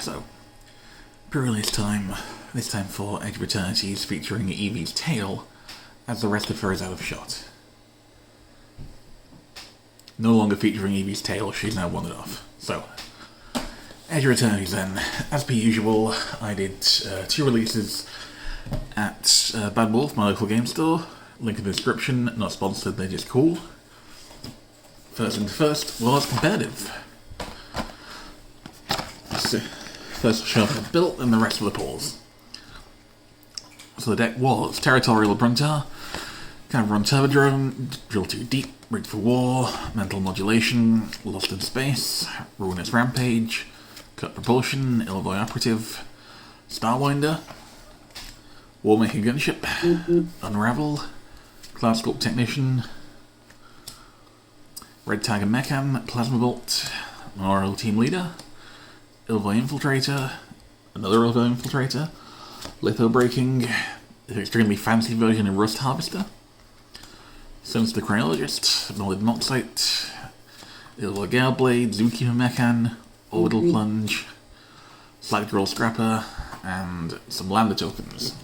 So, Prerelease time, this time for Edge of Eternities featuring Evie's tail, as the rest of her is out of shot. No longer featuring Evie's tail, she's now wandered off. So, Edge of Eternities then. As per usual, I did 2 releases at Bad Wolf, my local game store. Link in the description, not sponsored, they're just cool. First things first was competitive. So, first I'll show off the built and the rest of the pause. So the deck was Territorial Bruntar, Cavern Turbodrome, Drill Too Deep, Rigged for War, Mental Modulation, Lost in Space, Ruinous Rampage, Cut Propulsion, Illinois Operative, Starwinder, Warmaker Gunship, Unravel, Cloud Sculpt Technician, Red Tiger Mechan, Plasma Bolt, Memorial Team Leader, Illinois Infiltrator, another Illinois Infiltrator, Litho Breaking, an extremely fancy version of Rust Harvester, Sense the Chronologist, Knowledge Moxite, Illinois Gale Blade, Zookeeper Mechan, Orbital Plunge, Slack Roll Scrapper, and some Lambda tokens.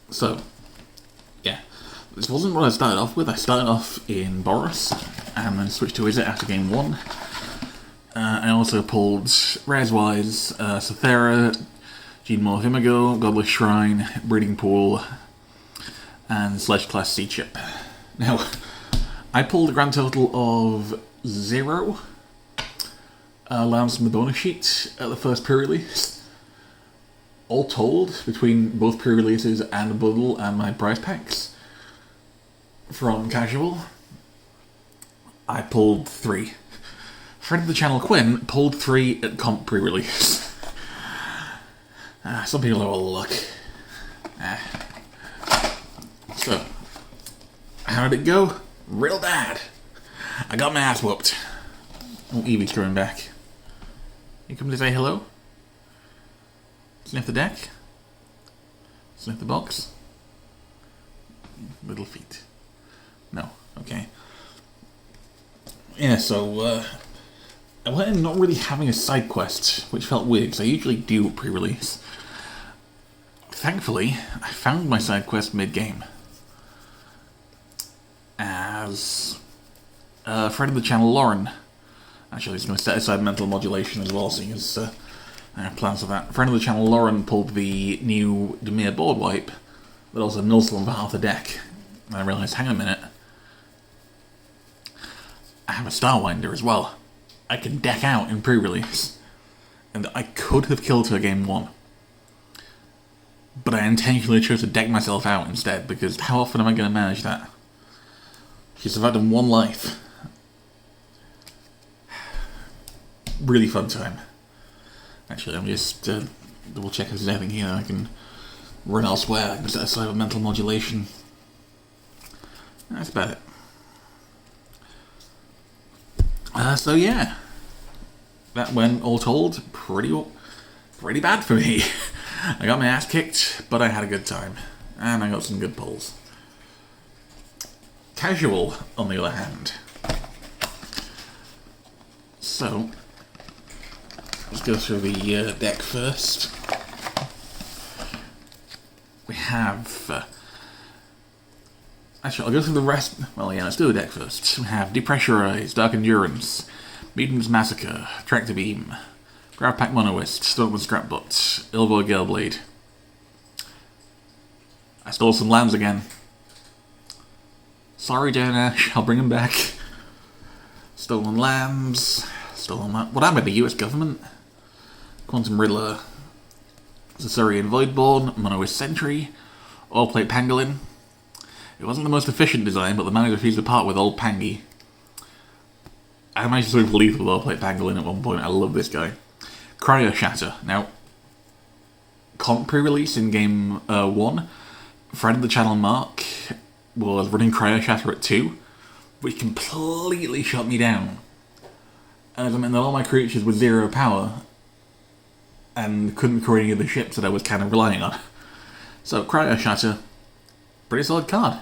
So, yeah, this wasn't what I started off with. I started off in Boros, and then switched to Izzet after game 1. I also pulled Rares-wise, Sothera, Gene-Morph Imago, Godless Shrine, Breeding Pool, and Sledge Class Sea Chip. Now, I pulled a grand total of 0 allowance from the bonus sheet at the first pre-release. All told, between both pre-releases and the bundle and my prize packs, from casual, I pulled 3. Friend of the channel Quinn pulled 3 at comp pre-release. Some people have a luck. So, how did it go? Real bad. I got my ass whooped. Oh, Evie's coming back. You come to say hello? Sniff the deck? Sniff the box? Little feet. No, okay. Yeah, so, I went in not really having a side quest, which felt weird, because I usually do pre-release. Thankfully, I found my side quest mid-game. As a friend of the channel, Lauren. Actually, he's going to set aside mental modulation as well, seeing as I have plans for that. Friend of the channel, Lauren, pulled the new Demir board wipe, but also Nullstorm for half the deck. And I realised, hang on a minute, I have a Starwinder as well. I can deck out in pre-release, and I could have killed her game 1. But I intentionally chose to deck myself out instead, because how often am I going to manage that? She survived on 1 life. Really fun time. Actually, I'm just double check if there's anything here I can run elsewhere. I can set aside with mental modulation. That's about it. So yeah, that went, all told, pretty bad for me. I got my ass kicked, but I had a good time, and I got some good pulls. Casual, on the other hand. So, let's go through the deck first. We have... Actually, I'll go through the rest... Well, yeah, let's do the deck first. We have Depressurize, Dark Endurance, Medium's Massacre, Tractor Beam, Grab Pack Monoist, Stoneman Scrapbot, Illinois Gale Blade. I stole some lambs again. Sorry, Dan Ash, I'll bring them back. Stolen lambs, stolen what am I, the US government? Quantum Riddler, Caesarian Voidborn, Monoist Sentry, All Plate Pangolin. It wasn't the most efficient design, but the man refused to part with old Pangy. I managed to sort of leave with All Plate Pangolin at one point. I love this guy. Cryo Shatter. Now, comp pre-release in game 1, friend of the channel Mark was running Cryo Shatter at 2, which completely shut me down. As I mean that all my creatures were 0 power, and couldn't create any of the ships that I was kind of relying on. So, Cryo Shatter, pretty solid card.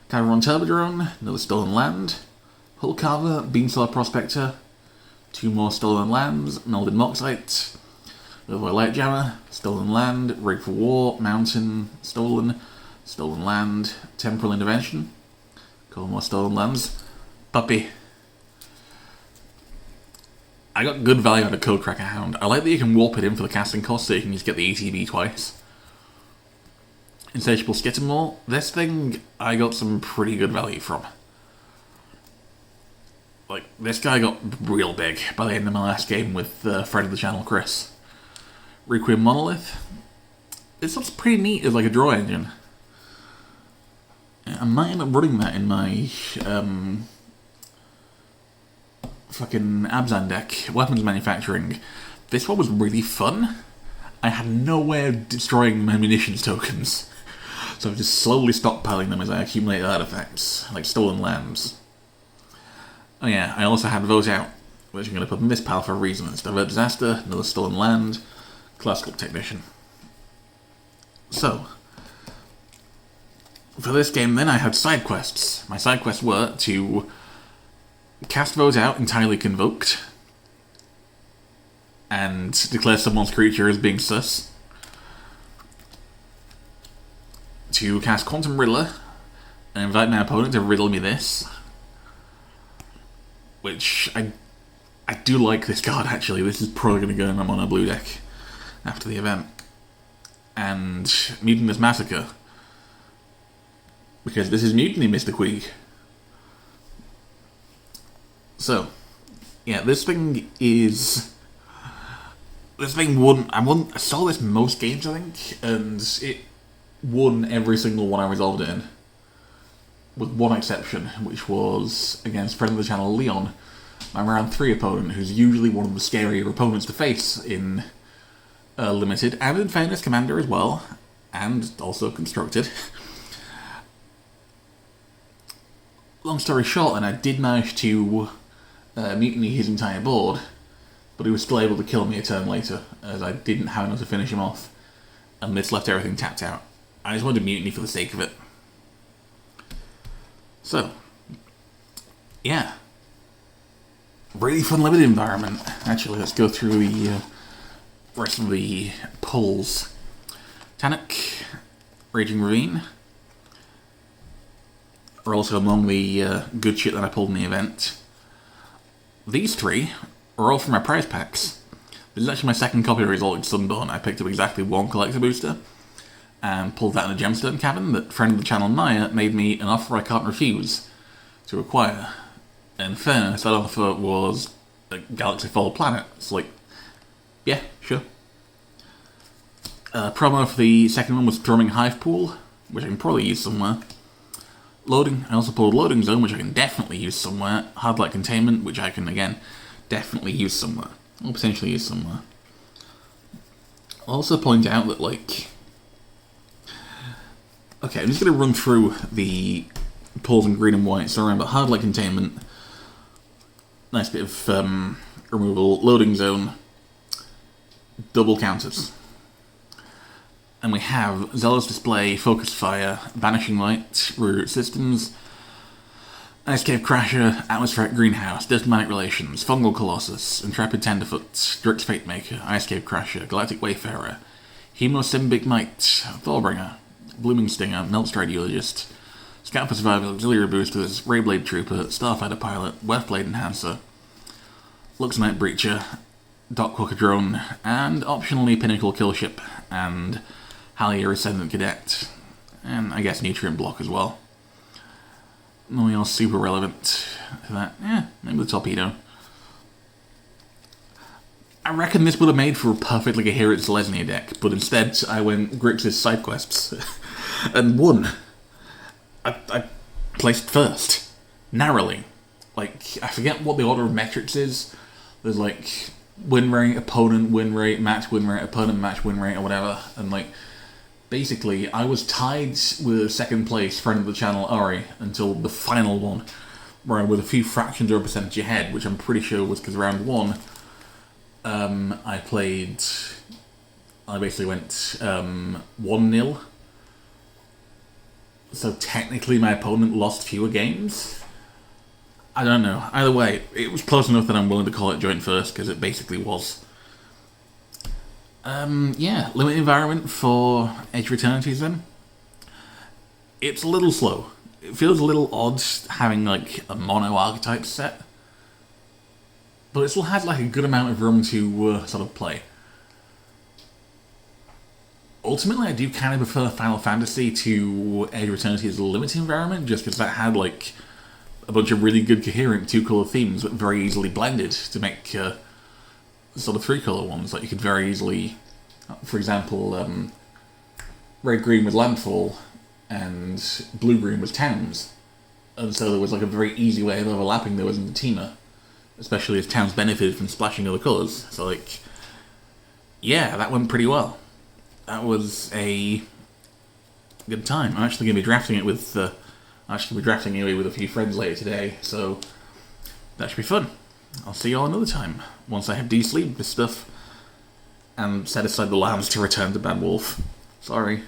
Cavern Turbodrome, another Stolen Land, Hull Carver, Beanstar Prospector, 2 more Stolen Lands, Melded Moxite, Overlay Light Jammer, Stolen Land, Rig for War, Mountain, Stolen, Stolen Land, Temporal Intervention, couple more Stolen Lands, Puppy. I got good value out of Codecracker Hound. I like that you can warp it in for the casting cost so you can just get the ETB twice. Insatiable Skittermore. This thing I got some pretty good value from. Like, this guy got real big by the end of my last game with friend of the channel, Chris. Requiem Monolith. This looks pretty neat as like a draw engine. I might end up running that in my fucking Abzan deck, weapons manufacturing. This one was really fun. I had no way of destroying my munitions tokens, so I'm just slowly stockpiling them as I accumulate artifacts, like Stolen Lands. Oh yeah, I also had those out, which I'm going to put in this pile for a reason. It's Divert Disaster, another Stolen Land, Classical Technician. So, for this game then I had side quests. My side quests were to cast those out entirely convoked, and declare someone's creature as being sus. To cast Quantum Riddler, and invite my opponent to riddle me this. Which, I do like this card actually. This is probably going to go in my mono blue deck after the event. And Mutinous Massacre, because this is Mutiny, Mr. Queeg. So, yeah, this thing won. I saw this most games, I think, and it won every single one I resolved it in. With one exception, which was against friend of the channel, Leon, my round 3 opponent, who's usually one of the scarier opponents to face in Limited, and in fairness, Commander as well, and also Constructed. Long story short, and I did manage to mutiny his entire board, but he was still able to kill me a turn later, as I didn't have enough to finish him off, and this left everything tapped out. I just wanted to mutiny for the sake of it. So, yeah. Really fun limited environment. Actually, let's go through the rest of the pulls. Tannic, Raging Ravine are also among the good shit that I pulled in the event. These 3 are all from my prize packs. This is actually my second copy of Resolved Sundawn. I picked up exactly 1 collector booster and pulled that in a gemstone cabin that friend of the channel Maya made me an offer I can't refuse to acquire. In fairness, that offer was a Galaxy Fall Planet. It's like, yeah, sure. Promo for the second one was Drumming Hive Pool, which I can probably use somewhere. Loading, I also pulled Loading Zone, which I can definitely use somewhere. Hard Light Containment, which I can, again, definitely use somewhere. Or potentially use somewhere. I'll also point out that, like... Okay, I'm just going to run through the pulls in green and white. So remember, Hard Light Containment, nice bit of removal, Loading Zone, double counters. And we have Zealous Display, Focus Fire, Banishing Light, Reroute Systems, Ice Cave Crasher, Atmospheric Greenhouse, Diplomatic Relations, Fungal Colossus, Intrepid Tenderfoot, Drix Fate Maker, Ice Cave Crasher, Galactic Wayfarer, Hemosymbic Might, Thorbringer, Blooming Stinger, Meltstride Eulogist, Scout for Survival, Auxiliary Boosters, Rayblade Trooper, Starfighter Pilot, Westblade Enhancer, Luxmite Breacher, Dockwalker Drone, and optionally Pinnacle Killship, and Hallier Ascendant Cadet, and I guess Nutrient Block as well. Nothing else super relevant to that. Yeah, maybe the Torpedo. I reckon this would have made for a perfectly coherent Selesnya deck, but instead I went Grixis side quests and won. I placed first, narrowly. Like, I forget what the order of metrics is. There's like win rate, opponent win rate, match win rate, opponent match win rate, or whatever. And like, basically, I was tied with second place friend of the channel Ari until the final one, where I was a few fractions of a percentage ahead, which I'm pretty sure was because round 1, I basically went 1-0. So technically my opponent lost fewer games. I don't know. Either way, it was close enough that I'm willing to call it joint first, because it basically was. Yeah, limited environment for Age of Eternities then. It's a little slow. It feels a little odd having like a mono archetype set, but it still had like a good amount of room to sort of play. Ultimately, I do kind of prefer Final Fantasy to Age of Eternity's limited environment, just because that had like a bunch of really good coherent two-colour themes that very easily blended to make sort of three-colour ones. Like you could very easily, for example, red-green with Landfall and blue-green with Towns. And so there was like a very easy way of overlapping those in the Teamer, especially as Towns benefited from splashing other colours. So like, yeah, that went pretty well. That was a good time. I'm actually going to be drafting it with anyway with a few friends later today, so that should be fun. I'll see you all another time, once I have de-sleeved this stuff, and set aside the lambs to return to Bad Wolf. Sorry.